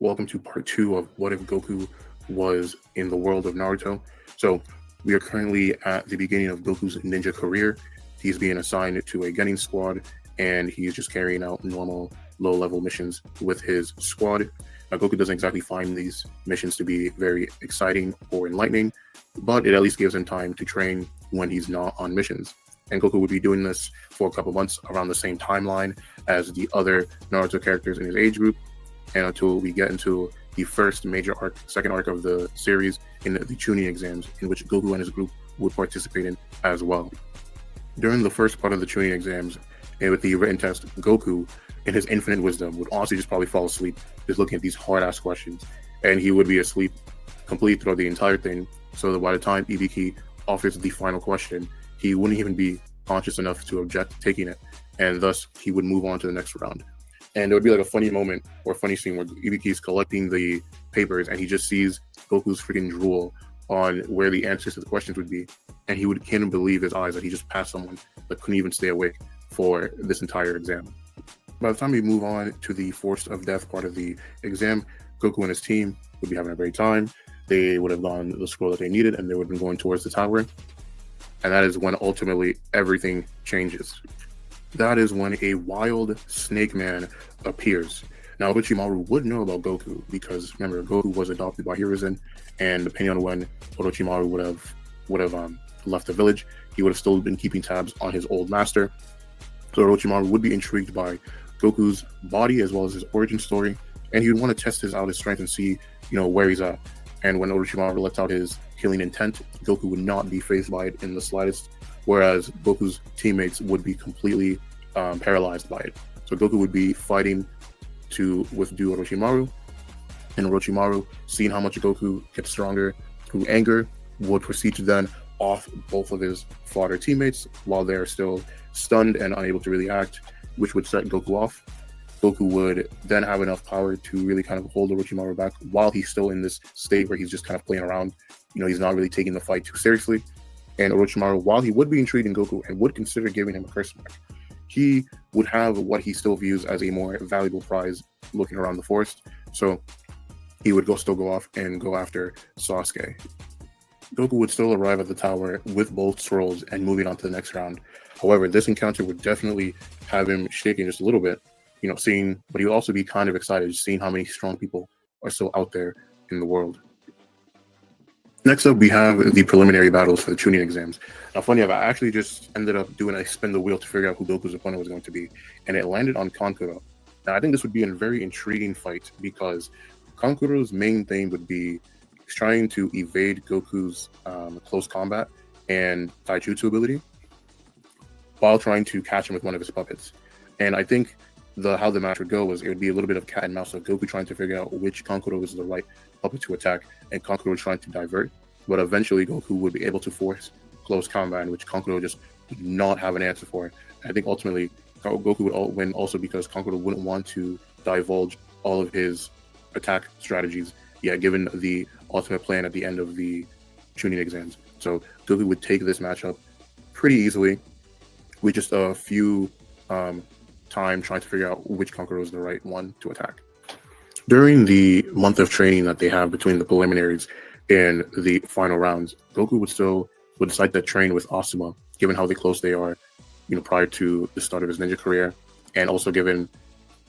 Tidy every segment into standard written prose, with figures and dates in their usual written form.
welcome to part two of What If Goku Was in the World of Naruto. So, we are currently at the beginning of Goku's ninja career. He's being assigned to a gunning squad, and he's just carrying out normal low-level missions with his squad. Now, Goku doesn't exactly find these missions to be very exciting or enlightening, but it at least gives him time to train when he's not on missions. And Goku would be doing this for a couple months around the same timeline as the other Naruto characters in his age group, and until we get into the first major arc, second arc of the series, in the chunin exams, in which Goku and his group would participate in as well. During the first part of the chunin exams, and with the written test, Goku, in his infinite wisdom, would honestly just probably fall asleep just looking at these hard-ass questions, and he would be asleep completely throughout the entire thing, so that by the time Ibiki offers the final question, he wouldn't even be conscious enough to object to taking it, and thus he would move on to the next round. And there would be like a funny moment or funny scene where Ibiki is collecting the papers and he just sees Goku's freaking drool on where the answers to the questions would be, and he can't believe his eyes that he just passed someone that couldn't even stay awake for this entire exam. By the time we move on to the force of death part of the exam, Goku and his team would be having a great time. They would have gotten the scroll that they needed, and they would have been going towards the tower. And that is when ultimately everything changes. That is when a wild snake man appears. Now, Orochimaru would know about Goku because remember, Goku was adopted by Hiruzen, and depending on when Orochimaru would have left the village, he would have still been keeping tabs on his old master. So Orochimaru would be intrigued by Goku's body as well as his origin story, and he would want to test his strength and see, where he's at. And when Orochimaru lets out his healing intent, Goku would not be fazed by it in the slightest, whereas Goku's teammates would be completely paralyzed by it. So Goku would be fighting to withdo Orochimaru, and Orochimaru, seeing how much Goku gets stronger through anger, would proceed to then off both of his fodder teammates while they're still stunned and unable to really act, which would set Goku off. Goku would then have enough power to really kind of hold Orochimaru back while he's still in this state where he's just kind of playing around. He's not really taking the fight too seriously. And Orochimaru, while he would be intrigued in Goku and would consider giving him a curse mark, he would have what he still views as a more valuable prize looking around the forest. So he would still go off and go after Sasuke. Goku would still arrive at the tower with both scrolls and moving on to the next round. However, this encounter would definitely have him shaking just a little bit, but he would also be kind of excited seeing how many strong people are still out there in the world. Next up, we have the preliminary battles for the chunin exams. Now, funny enough, I actually just ended up doing a spin the wheel to figure out who Goku's opponent was going to be, and it landed on Kankuro. Now, I think this would be a very intriguing fight because Kankuro's main thing would be trying to evade Goku's close combat and taijutsu ability while trying to catch him with one of his puppets. And I think how the match would go was it would be a little bit of cat and mouse of Goku trying to figure out which Kankuro was the right puppet to attack, and Kankuro trying to divert. But eventually, Goku would be able to force close combat, in which Kankuro just did not have an answer for. And I think ultimately, Goku would win also because Kankuro wouldn't want to divulge all of his attack strategies yet, given the ultimate plan at the end of the chunin exams. So Goku would take this matchup pretty easily with just a few time trying to figure out which Kankuro is the right one to attack. During the month of training that they have between the preliminaries and the final rounds, Goku would decide to train with Asuma, given how close they are, prior to the start of his ninja career, and also given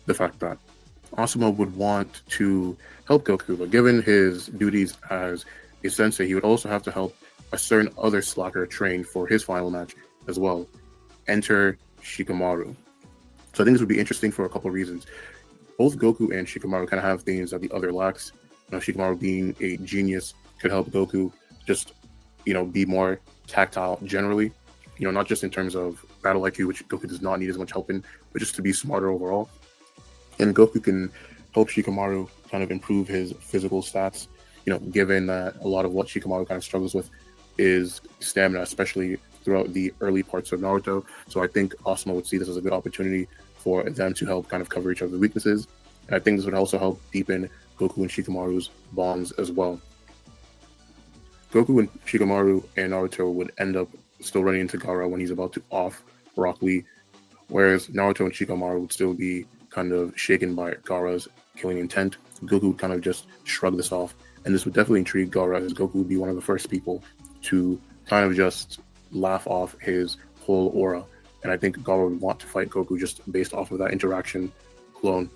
the fact that Asuma would want to help Goku, but given his duties as a sensei, he would also have to help a certain other slacker train for his final match as well. Enter Shikamaru. So I think this would be interesting for a couple of reasons. Both Goku and Shikamaru kind of have things that the other lacks. Shikamaru being a genius could help Goku just, be more tactile generally, not just in terms of battle IQ, which Goku does not need as much help in, but just to be smarter overall. And Goku can help Shikamaru kind of improve his physical stats, given that a lot of what Shikamaru kind of struggles with is stamina, especially throughout the early parts of Naruto. So I think Asuma would see this as a good opportunity for them to help kind of cover each other's weaknesses. And I think this would also help deepen Goku and Shikamaru's bonds as well. Goku and Shikamaru and Naruto would end up still running into Gaara when he's about to off Rock Lee, whereas Naruto and Shikamaru would still be kind of shaken by Gaara's killing intent Goku would kind of just shrug this off. And this would definitely intrigue Gaara, as Goku would be one of the first people to kind of just laugh off his whole aura. And I think Gaara would want to fight Goku just based off of that interaction alone.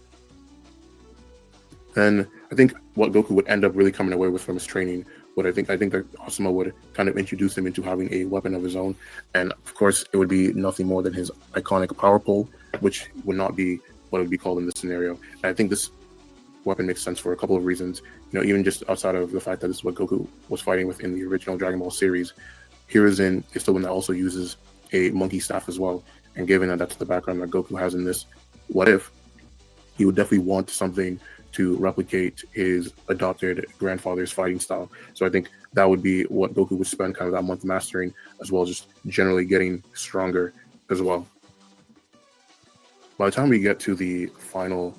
Then I think what Goku would end up really coming away with from his training, what I think that Asuma would kind of introduce him into having a weapon of his own. And of course, it would be nothing more than his iconic power pole, which would not be what it would be called in this scenario. And I think this weapon makes sense for a couple of reasons. Even just outside of the fact that this is what Goku was fighting with in the original Dragon Ball series, Hiruzen is the one that also uses a monkey staff as well. And given that that's the background that Goku has in this, what if, he would definitely want something to replicate his adopted grandfather's fighting style. So I think that would be what Goku would spend kind of that month mastering, as well as just generally getting stronger as well. By the time we get to the final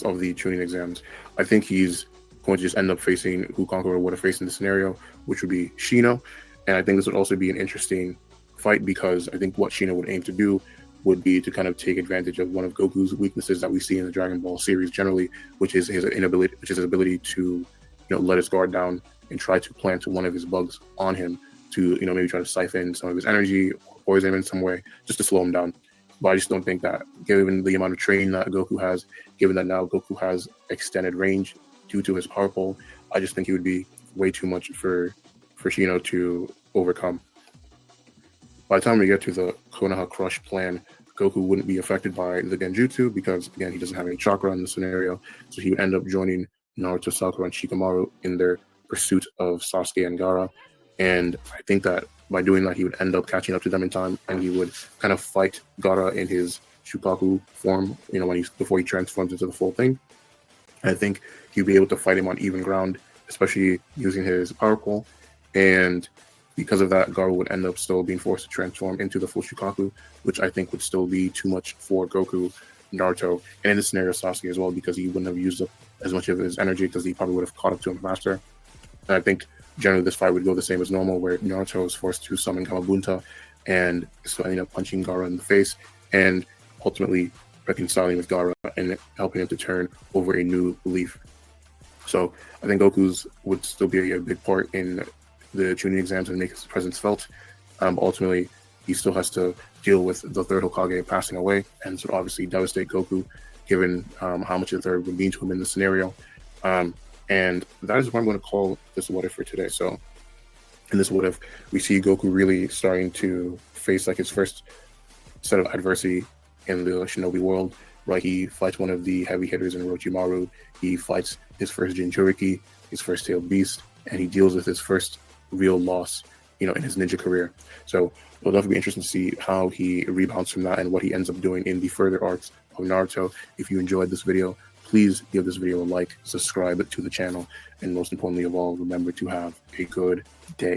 of the chunin exams, I think he's going to just end up facing who Conqueror would have faced in the scenario, which would be Shino. And I think this would also be an interesting fight, because I think what Shino would aim to do would be to kind of take advantage of one of Goku's weaknesses that we see in the Dragon Ball series generally, which is his ability to, let his guard down and try to plant one of his bugs on him to, maybe try to siphon some of his energy or poison him in some way just to slow him down. But I just don't think that, given the amount of training that Goku has, given that now Goku has extended range due to his power pole, I just think he would be way too much for Shino to overcome. By the time we get to the Konoha Crush plan, Goku wouldn't be affected by the Genjutsu because, again, he doesn't have any chakra in the scenario. So he would end up joining Naruto, Sakura, and Shikamaru in their pursuit of Sasuke and Gaara. And I think that by doing that, he would end up catching up to them in time, and he would kind of fight Gaara in his Shukaku form, before he transforms into the full thing. And I think he'd be able to fight him on even ground, especially using his power pole. And because of that, Gaara would end up still being forced to transform into the full Shukaku, which I think would still be too much for Goku, Naruto, and in this scenario, Sasuke as well, because he wouldn't have used up as much of his energy, because he probably would have caught up to him faster. And I think generally this fight would go the same as normal, where Naruto is forced to summon Kamabunta and so ending up punching Gaara in the face and ultimately reconciling with Gaara and helping him to turn over a new leaf. So I think Goku's would still be a big part in the chunin exams and make his presence felt. Ultimately, he still has to deal with the third Hokage passing away, and so obviously devastate Goku, given how much the third would mean to him in the scenario. And that is what I'm going to call this what if for today. So in this what if, we see Goku really starting to face like his first set of adversity in the shinobi world, right? He fights one of the heavy hitters in Orochimaru. He fights his first Jinchuriki, his first tailed beast, and he deals with his first real loss, in his ninja career. So it'll definitely be interesting to see how he rebounds from that and what he ends up doing in the further arcs of Naruto. If you enjoyed this video, please give this video a like, subscribe to the channel, and most importantly of all, remember to have a good day.